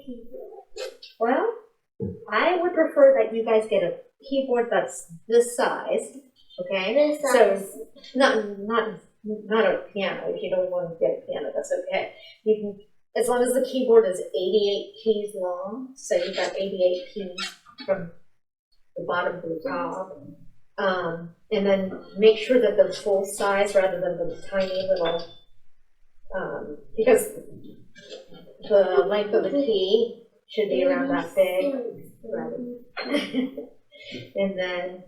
keyboard? Well, I would prefer that you guys get a keyboard that's this size, okay? This size. So not a piano. If you don't want to get a piano, that's okay. You can, as long as the keyboard is 88 keys long, so you've got 88 keys from the bottom to the top. And then make sure that they're full size rather than the tiny little, because the length of the key should be around that big. And then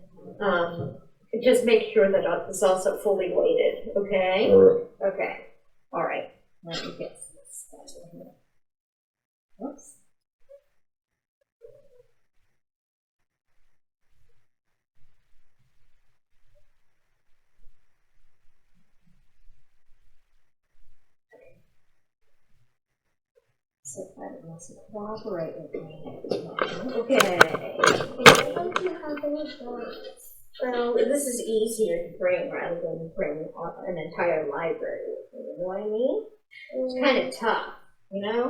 just make sure that it's also fully weighted, okay? All right. Okay. All right. Let me get this. Whoops. So that must cooperate with me. Okay. I don't have any books. Well, this is easier to bring rather than bring an entire library with me. You know what I mean? It's kind of tough, you know?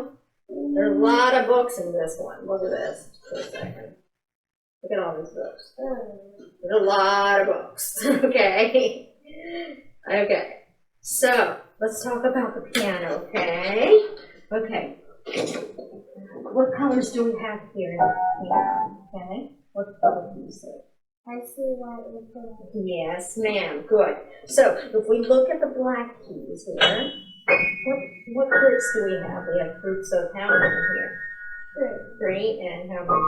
There are a lot of books in this one. Look at this for a second. Look at all these books. There's a lot of books. Okay. Okay. So let's talk about the piano, okay? Okay. What colors do we have here in the piano? Okay. What color do you see? I see white and purple. Yes, ma'am. Good. So if we look at the black keys here, what groups do we have? We have groups of how many here? Three. And how many?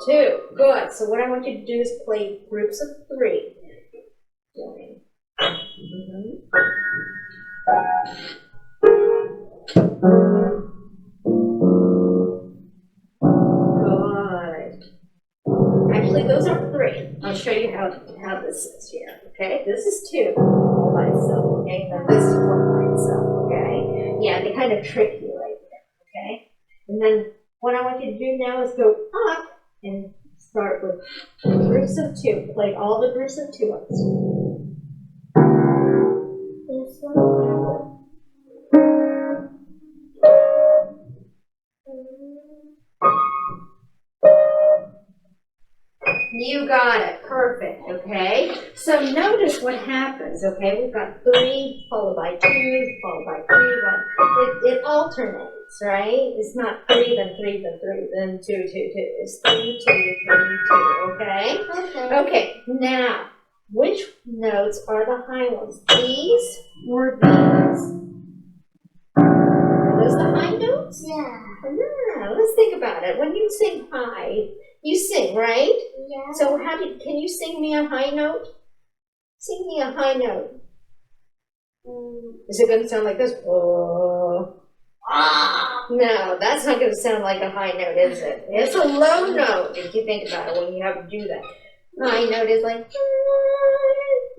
Two. Good. So what I want you to do is play groups of three. Good. Actually, those are three. I'll show you how this is here. Okay, this is two all by itself. Okay, now this is one by itself. Okay, yeah, they kind of trick you right there. Okay, and then what I want you to do now is go up and start with groups of two. Play all the groups of two up. This one. You got it. Perfect. Okay. So notice what happens. Okay. We've got 3 followed by 2 followed by 3. But it alternates, right? It's not 3 then 3 then 3 then 2 2 2. It's 3 2 3 2. Okay. Okay. Okay. Now, which notes are the high ones? These or these? Are those the high notes? Yeah. Yeah. Let's think about it. When you sing high, you sing, right? Yeah. So can you sing me a high note? Sing me a high note. Is it going to sound like this? Oh. No, that's not going to sound like a high note, is it? It's a low note, if you think about it, when you have to do that. High note is like,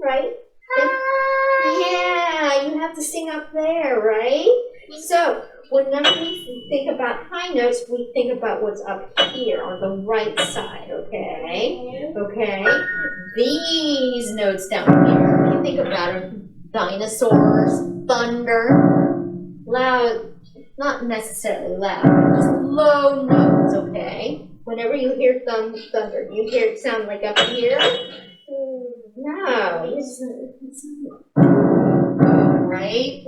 right? Yeah, you have to sing up there, right? So, whenever we think about high notes, we think about what's up here on the right side, okay? Okay? These notes down here, if you think about them, dinosaurs, thunder, loud, not necessarily loud, but just low notes, okay? Whenever you hear thunder, do you hear it sound like up here? No, it's right?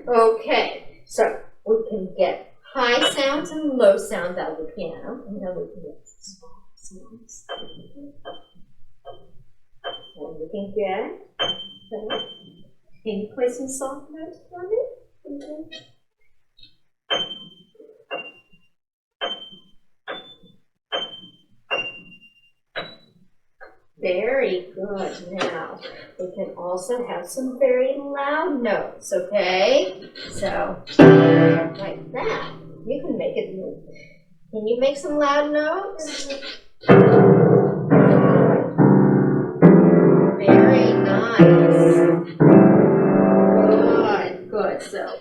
Okay, so we can get high sounds and low sounds out of the piano, and then we can get small sounds. What do you think, Dad? Okay. Can you play some soft notes for me? Very good. Now, we can also have some very loud notes, okay? So, like that. You can make it move. Can you make some loud notes? Very nice. Good, good. So,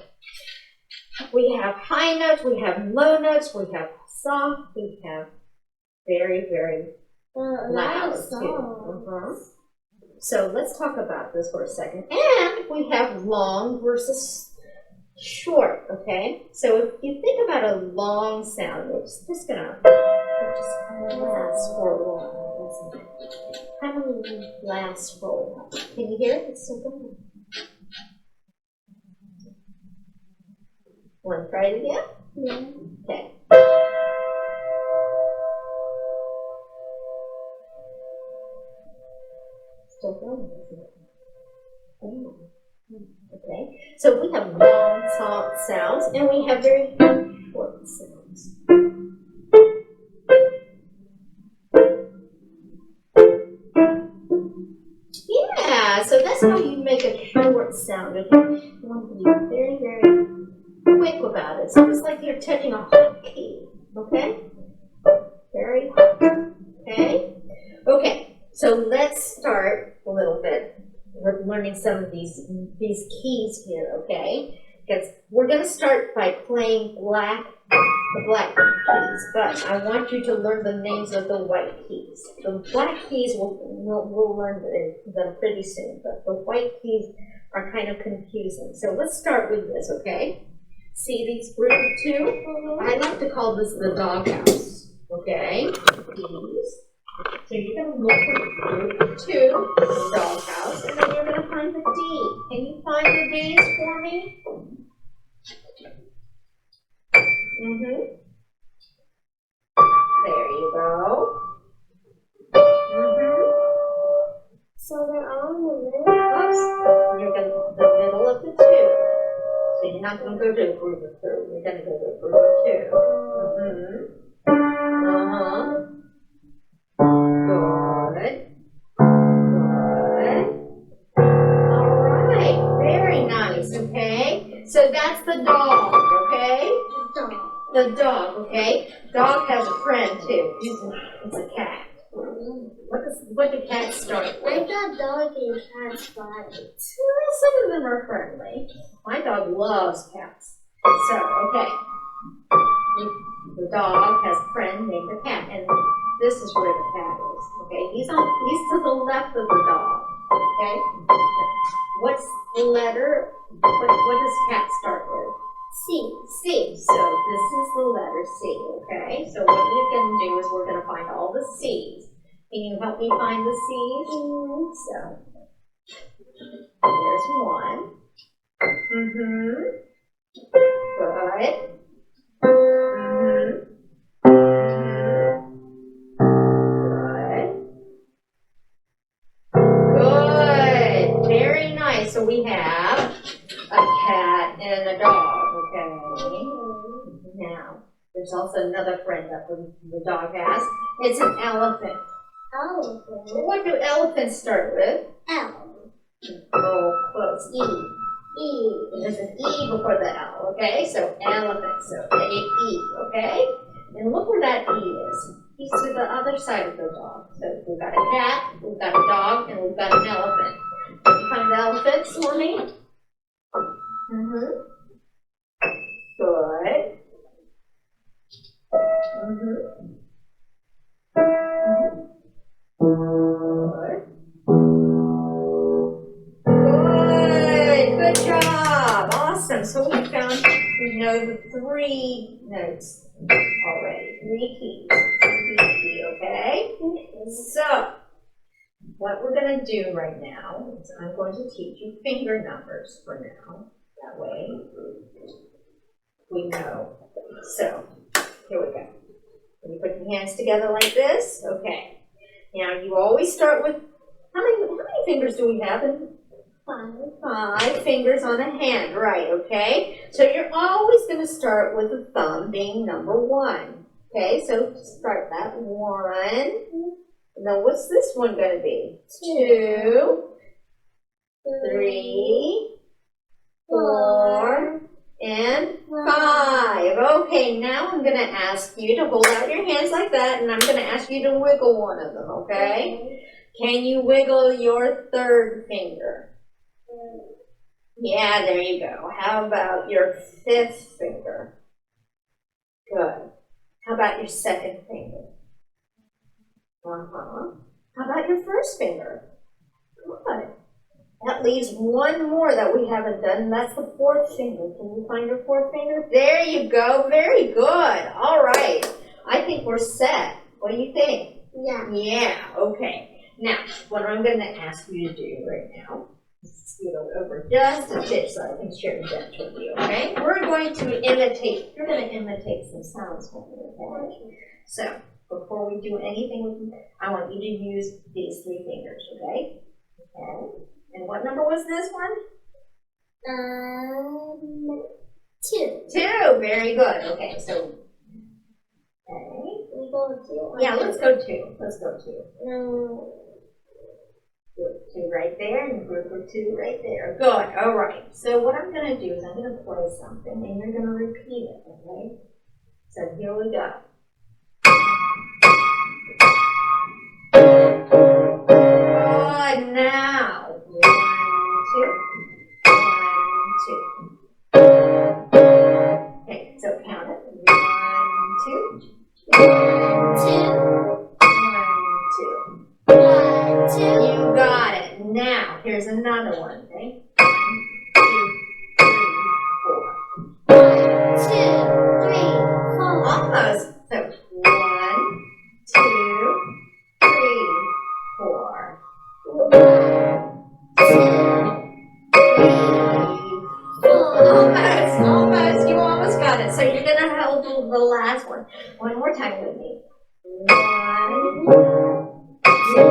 we have high notes, we have low notes, we have soft, we have very, very loud too. So let's talk about this for a second. And we have long versus short, okay? So if you think about a long sound, it's just gonna last for a while, doesn't it? How many last for a while? Can you hear it? It's so good. Want to try it again? Yeah. Okay. Still going, isn't it? Oh. Okay, so we have long sounds and we have very short sounds. Yeah, so that's how you make a short sound. Okay? You want to be very, very quick about it. So it's like you're touching a hot key. Okay? Very hot. Okay? Okay, so let's start a little bit. We're learning some of these keys here, okay? Because we're going to start by playing the black keys, but I want you to learn the names of the white keys. The black keys, we'll learn them pretty soon, but the white keys are kind of confusing. So let's start with this, okay? See these group of two? I like to call this the doghouse, okay? Keys. So you're going to look for group 2, the doghouse, and then you're going to find the D. Can you find the D's for me? Mm-hmm. There you go. Mm-hmm. So they're all in the middle? Oops. You're going to the middle of the 2. So you're not going to go to a group of 3. You're going to go to a group of 2. Mm-hmm. Uh-huh. Good. Good. All right. Very nice, okay? So that's the dog, okay? Dog. The dog, okay? Dog has a friend, too. It's a cat. What do cats start I with? thought dog and cats fight. Well, some of them are friendly. My dog loves cats. So, okay. The dog has a friend named the cat, and this is where the cat is. Okay, he's to the left of the dog. Okay, what's the letter? What does cat start with? C. C. So this is the letter C. Okay, so what we're going to do is we're going to find all the C's. Can you help me find the C's? So there's one. Mm-hmm. Good. Mm-hmm. Good. Very nice. So we have a cat and a dog, okay? Now, there's also another friend that the dog has. It's an elephant. Elephant. What do elephants start with? L. Oh, close. E. E. There's an E before the L, okay? So elephant. So A-E, okay? And look where that E is. He's to the other side of the dog. So we've got a cat, we've got a dog, and we've got an elephant. Can you find the elephants for me? Mm-hmm. Good. Mm-hmm. Good. Good job. Awesome. So we know the 3 notes already. 3 keys. Okay? So, what we're going to do right now is I'm going to teach you finger numbers for now. That way we know. So, here we go. Can you put your hands together like this? Okay. Now, you always start with, how many fingers do we have? 5 fingers on a hand, right, okay? So you're always going to start with the thumb being number 1. Okay, so start that 1. Now what's this one going to be? 2, 3, 4, and 5. Okay, now I'm going to ask you to hold out your hands like that, and I'm going to ask you to wiggle one of them, okay? Can you wiggle your 3rd finger? Yeah, there you go. How about your 5th finger? Good. How about your 2nd finger? How about your 1st finger? Good. That leaves one more that we haven't done, and that's the fourth finger. Can you find your fourth finger? There you go. Very good. All right. I think we're set. What do you think? Yeah. Yeah. Okay. Now, what I'm going to ask you to do right now is scoot over just a titch so I can share that with you. Okay? We're going to imitate. You're going to imitate some sounds for me. Okay? So before we do anything with them, I want you to use these three fingers. Okay? Okay. And what number was this one? 2. 2. Very good. Okay, so, okay. We go 2. Yeah, let's go 2. Let's go 2. No. Group 2 right there, and group 2 right there. Good. All right. So what I'm going to do is I'm going to play something, and you're going to repeat it, okay? So here we go. Good. Now. 1, 2. 1, 2. Okay, so count it. 1, 2. 1, 2. 1, 2. 1, 2. You got it. Now, here's another one, okay? 1, 2, 3, 4. 1, 2, 3, 4. Almost. So, 1, 2, 3, 4. 1, 2, 3, 4. Almost. You almost got it. So you're gonna hold the last one. One more time with me. 1, 2,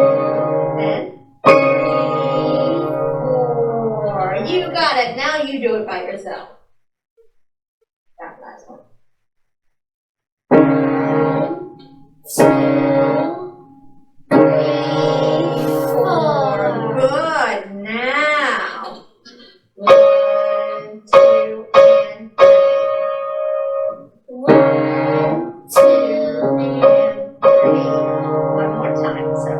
and 3, 4. You got it. Now you do it by yourself. That last one. 1, 2, 3, 4. Good. Now. 1, 2, and 3. 1, 2, And 3. One more time. So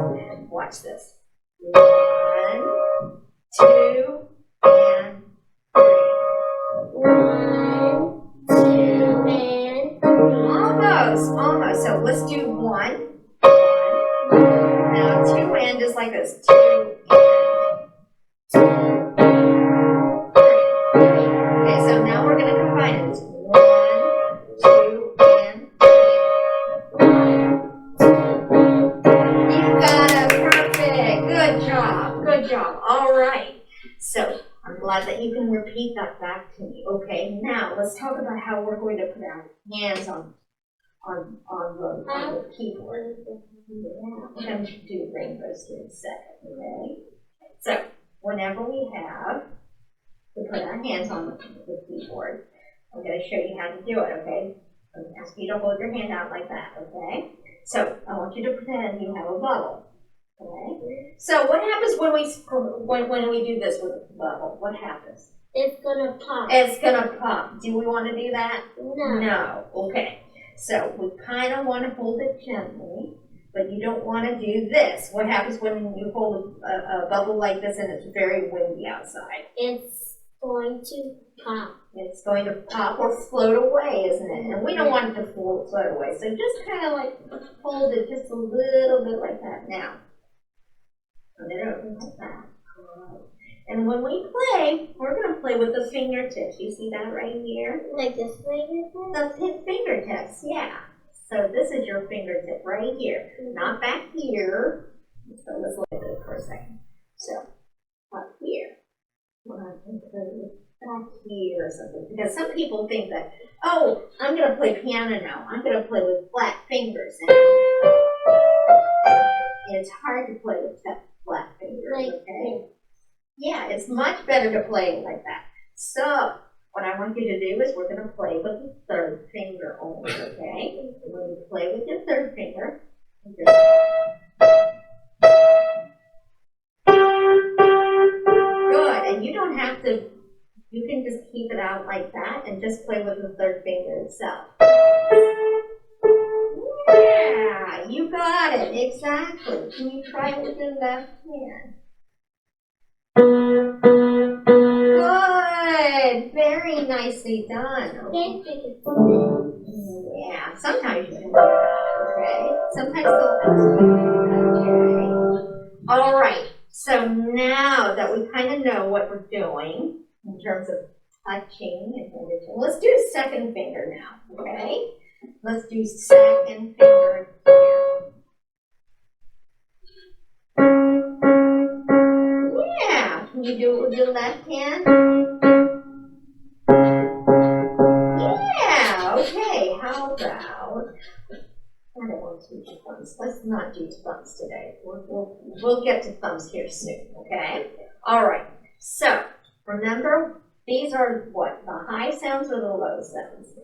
watch this. 1, 2, and 3. 1, 2, and 3. Almost. So let's do 1. Now 2 and is like this. 2 and 3. Okay, so now we're going to combine it. 1, 2, and 3. You got it. Perfect. Good job. All right. So I'm glad that you can repeat that back to me. Okay, now let's talk about how we're going to put our hands on the keyboard. We're going to do rainbows here in a second. Okay. So whenever we have to put our hands on the keyboard, I'm going to show you how to do it. Okay. I'm going to ask you to hold your hand out like that. Okay. So I want you to pretend you have a bubble. Okay. So what happens when we do this with a bubble? What happens? It's gonna pop. It's gonna pop. Do we want to do that? No. No. Okay. So we kind of want to hold it gently, but you don't want to do this. What happens when you hold a bubble like this and it's very windy outside? It's going to pop. It's going to pop or float away, isn't it? And we don't want it to float away. So just kind of like hold it just a little bit like that. Now. And then over like that. And when we play, we're going to play with the fingertips. You see that right here? Like this fingertip? The fingertips, yeah. So this is your fingertip right here. Not back here. So let's look at it for a second. So up here. Well, I can put it back here or something. Because some people think that, oh, I'm going to play piano now. I'm going to play with flat fingers. And it's hard to play with flat fingers, okay? Yeah, it's much better to play like that. So, what I want you to do is we're going to play with the third finger only, okay? When you play with your third finger, good, and you don't have to, you can just keep it out like that and just play with the third finger itself. Yeah, you got it, exactly. Can you try it with your left hand? Good, very nicely done. Okay. Yeah, sometimes you can do that, okay? Sometimes they'll ask you, okay? All right, so now that we kind of know what we're doing in terms of touching and finger touching. Let's do second finger now, okay? Let's do second finger down. Yeah, can you do it with your left hand? Yeah, okay, how about, I don't want to do thumbs. Let's not do thumbs today. We'll get to thumbs here soon, okay? All right, so remember, these are what? The high sounds or the low sounds?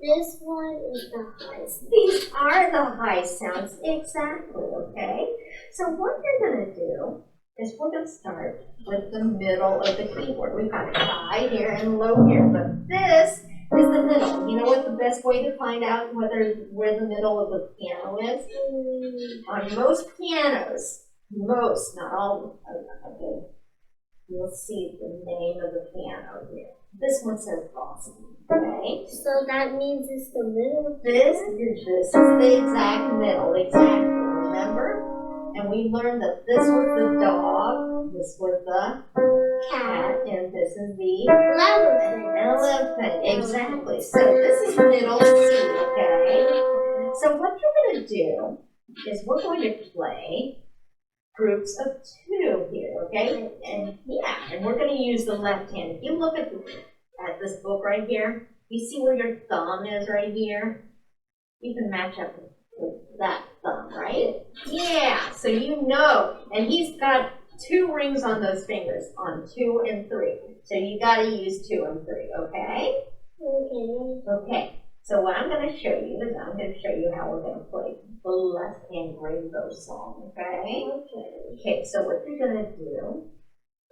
This one is the highest. These are the high sounds, exactly, okay? So what you're going to do is we're going to start with the middle of the keyboard. We've got high here and low here, but this is the middle. You know what the best way to find out where the middle of the piano is? On most pianos, most, not all, okay, you'll see the name of the piano here. This one says Boston, okay? So that means it's the middle. This is the exact middle, exactly, remember? And we learned that this was the dog, this was the cat, and this is the elephant. Exactly. So this is middle C, okay? So what you're going to do is we're going to play groups of two here, okay? And yeah, and we're going to use the left hand. If you look at this book right here, you see where your thumb is right here? You can match up with that thumb, right? Yeah, so you know. And he's got 2 rings on those fingers, on 2 and 3. So you got to use 2 and 3, okay? Okay. Okay. So what I'm going to show you is I'm going to show you how we're going to play the left-hand rainbow song, okay? Okay, so what you're going to do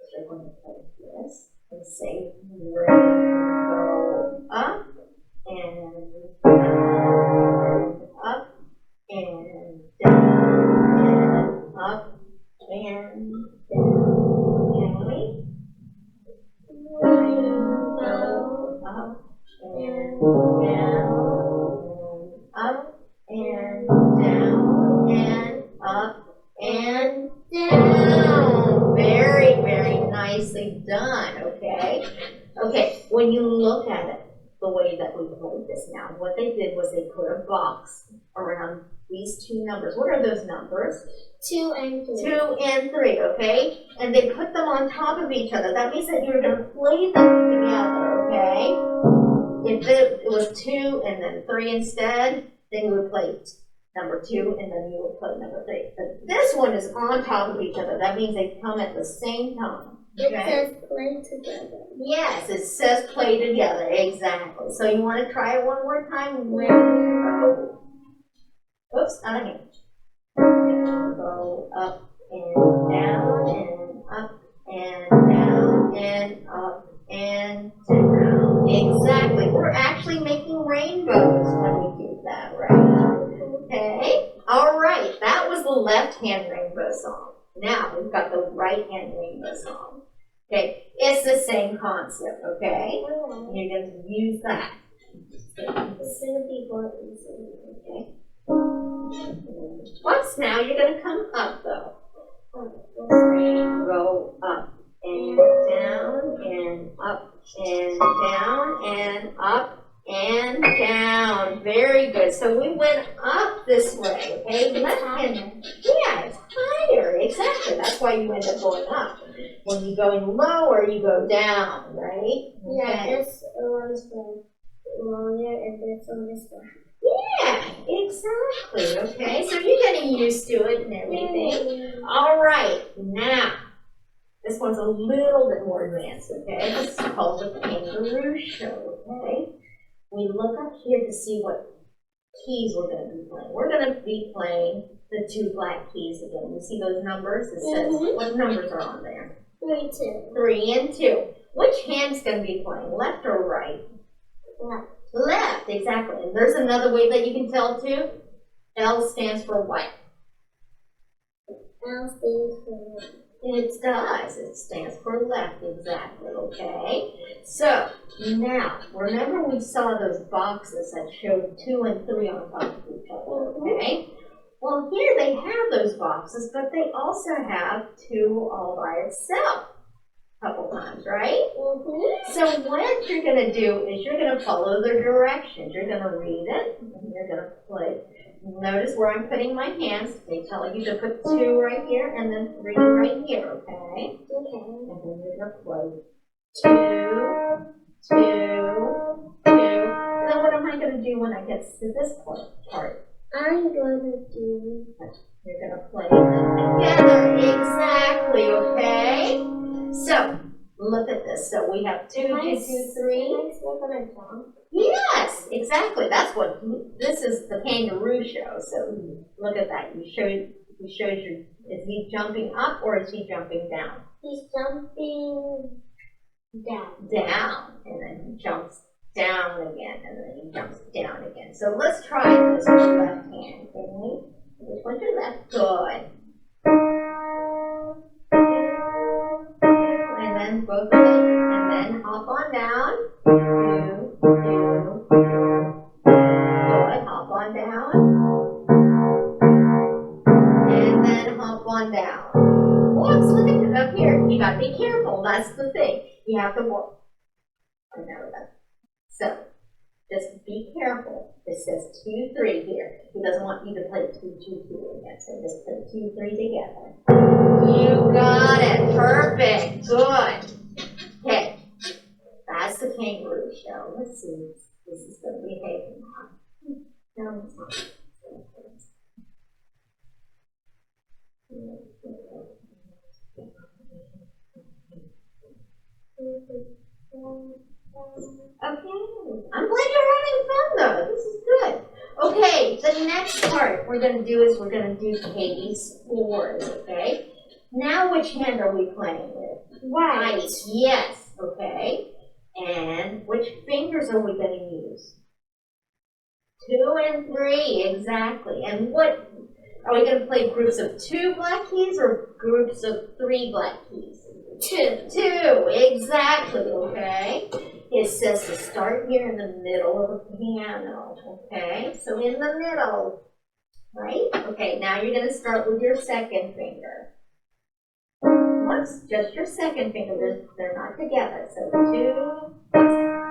is you're going to play this and say rainbow up and down, up and down, and up and down. Emily? Rainbow up and down, up and down, and up and down. Very, very nicely done, okay? Okay, when you look at it, the way that we played this now, what they did was they put a box around these 2 numbers. What are those numbers? 2 and 3. 2 and 3, okay? And they put them on top of each other. That means that you're going to play them together, okay? If it was 2 and then 3 instead, then you would play number 2 and then you would play number 3. But this one is on top of each other. That means they come at the same time. It Okay? says play together. Yes, it says play together. Exactly. So you want to try it one more time? Rainbow. Oops, not a hand. Rainbow up and down and up and down and up and down. Exactly. We're actually making rainbows when we do that, right? Okay. All right. That was the left-hand rainbow song. Now we've got the right-hand rainbow song. Okay. It's the same concept, okay? And you're going to use that. It's going to be more easy. Okay. Once now you're going to come up, though. Rainbow up and down and up and down and up and down. Very good. So we went up this way, okay? Left hand. Yeah, it's higher. Exactly. That's why you end up going up. When you go lower, you go down, right? Yeah, Okay. this one's longer and this one is flat. Yeah, exactly. Okay, so you're getting used to it and everything. All right, now this one's a little bit more advanced. Okay, this is called the kangaroo show. Okay, we look up here to see what keys we're going to be playing. We're going to be playing the 2 black keys again. You see those numbers? It says what numbers are on there? 3, 2. 3 and 2. Which hand's going to be playing, left or right? Left. Left, exactly. And there's another way that you can tell too. L stands for what? L stands for left. It does. It stands for left, exactly, okay? So, now, remember we saw those boxes that showed 2 and 3 on top of each other, okay? Well, here they have those boxes, but they also have two all by itself a couple times, right? Mm-hmm. So what you're going to do is you're going to follow the directions. You're going to read it, and you're going to play. Notice where I'm putting my hands. They tell you to put 2 right here and then 3 right here, okay? Okay. And then you're going to play 2, 2, 2. And then what am I going to do when I get to this part? I'm gonna do. You're going to play them together. Exactly, okay? So, look at this. So we have 2, 2, 2, 3. Am I still gonna jump? Yes, exactly. That's what this is, the kangaroo show. So look at that. He shows you, is he jumping up or is he jumping down? He's jumping down. Down, and then he jumps down again, and then he jumps down again. So let's try this with the left hand, can we? Which one's your left? Good. And then both of them, and then hop on down. 2, 2. Good. Hop on down. And then hop on down. Whoops, look at it up here. You gotta be careful. That's the thing. You have to walk. I know that. So, just be careful. It says 2, 3 here. He doesn't want you to play 2, 2, 2 again. So just play 2, 3 together. You got it. Perfect. Good. Okay. That's the kangaroo show. Let's see if this is going to behave or not. No, it's not. Okay. I'm glad you're having fun though. This is good. Okay, the next part we're going to do is we're going to do Katie's scores, okay? Now which hand are we playing with? Right. Yes, okay. And which fingers are we going to use? 2 and 3, exactly. And what, are we going to play groups of 2 black keys or groups of 3 black keys? 2, exactly, okay. It says to start here in the middle of the piano, okay? So in the middle, right? Okay, now you're going to start with your second finger. What's just your second finger? They're not together. So 2.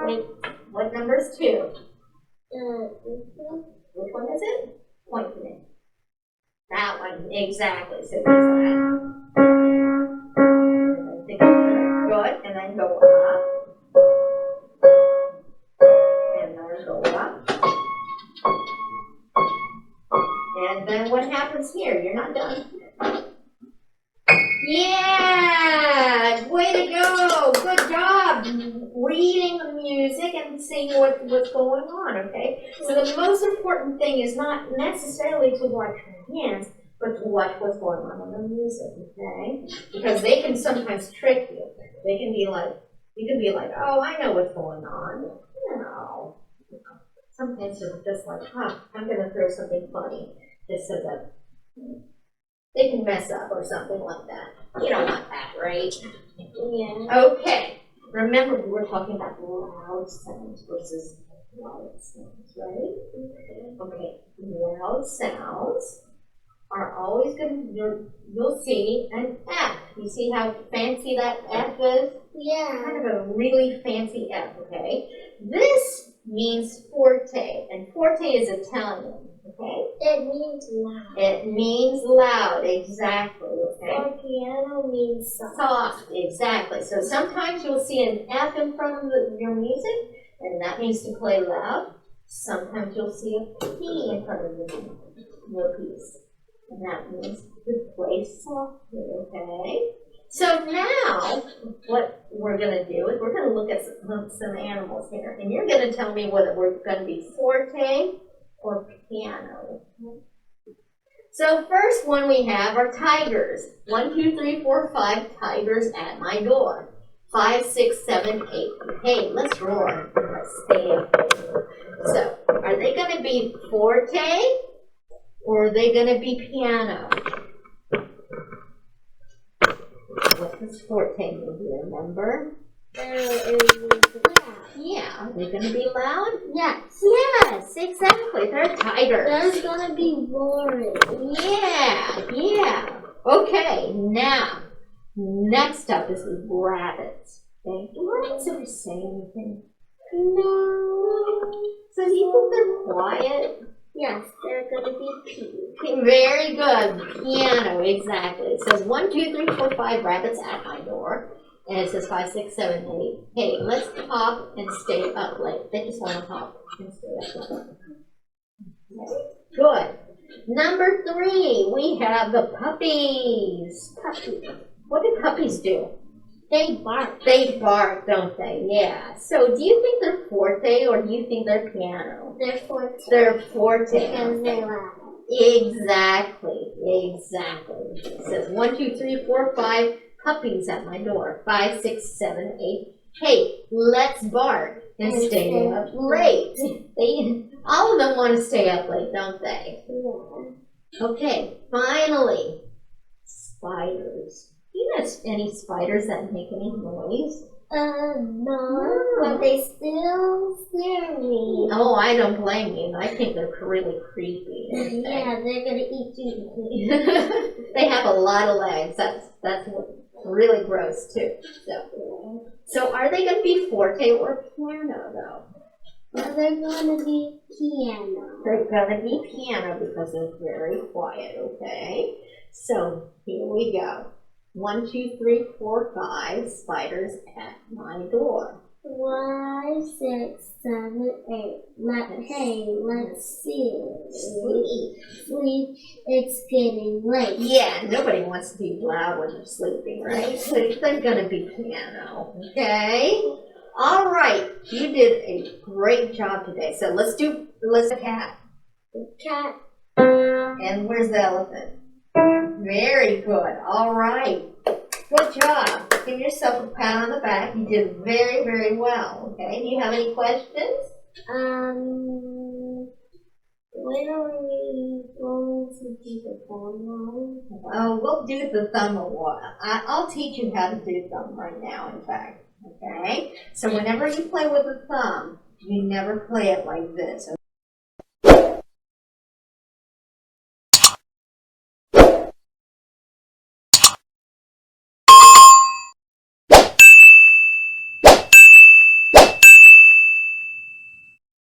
Wait, what number is 2? Which one is it? Point to me. That one, exactly. So use that. Good, and then go up. And then go up. And then what happens here? You're not done. Yeah! Way to go! Good job! Reading the music and seeing what's going on, okay? So the most important thing is not necessarily to watch your hands, but to watch what's going on in the music, okay? Because they can sometimes trick you. They can be like, you can be like, oh, I know what's going on. No. Sometimes they're just like, I'm going to throw something funny just so that they can mess up or something like that. You don't want that, right? Yeah. Okay. Remember, we were talking about loud sounds versus quiet sounds, right? Okay. Loud sounds are always going to, you'll see an F. You see how fancy that F is? Yeah. Kind of a really fancy F, okay? This means forte, and forte is Italian, okay? It means loud. It means loud, exactly, okay? Or piano means soft. Soft, exactly. So sometimes you'll see an F in front of your music, and that means to play loud. Sometimes you'll see a P in front of your piece, and that means to play softly, okay? So now, what we're going to do is we're going to look at some animals here, and you're going to tell me whether we're going to be forte or piano. So first one we have are tigers. 1, 2, 3, 4, 5 tigers at my door. 5, 6, 7, 8. Hey, let's roar. Let's stay up there. So, are they going to be forte or are they going to be piano? What does forte mean? Do you remember? Yeah, are they going to be loud? Yes. Yes, exactly. They're tigers. There's gonna be boring. Yeah. Okay, now, next up is the rabbits. Okay, do rabbits ever say anything? No. So do you think they're quiet? Yes, they're gonna be pink. Very good. Piano, exactly. It says 1, 2, 3, 4, 5 rabbits at my door. And it says 5, 6, 7, 8. Hey, let's hop and stay up late. They just want to hop and stay up late. Okay. Good. Number 3, we have the puppies. Puppies. What do puppies do? They bark. They bark, don't they? Yeah. So do you think they're forte or do you think they're piano? They're forte. They're forte. Because they're loud. Exactly. It says 1, 2, 3, 4, 5 puppies at my door. 5, 6, 7, 8. Hey, let's bark and stay up late. All of them want to stay up late, don't they? Yeah. Okay, finally, spiders. Do you know any spiders that make any noise? No, but they still scare me. Oh, I don't blame you. I think they're really creepy. Yeah, they're gonna eat you. They have a lot of legs. That's really gross too. So are they going to be forte or piano though? Well, they're gonna be piano. They're going to be piano because they're very quiet. Okay. So here we go. 1, 2, 3, 4, 5 spiders at my door. 5, 6, 7, 8. Let's see. Sleep. It's getting late. Yeah, nobody wants to be loud when they're sleeping, right? So they're going to be piano. Okay. All right. You did a great job today. So let's do cat. The cat. And where's the elephant? Very good. All right. Good job. Give yourself a pat on the back. You did very, very well. Okay. Do you have any questions? When are we going to do the thumb line? Oh, we'll do the thumb award. I'll teach you how to do thumb right now, in fact. Okay? So whenever you play with the thumb, you never play it like this.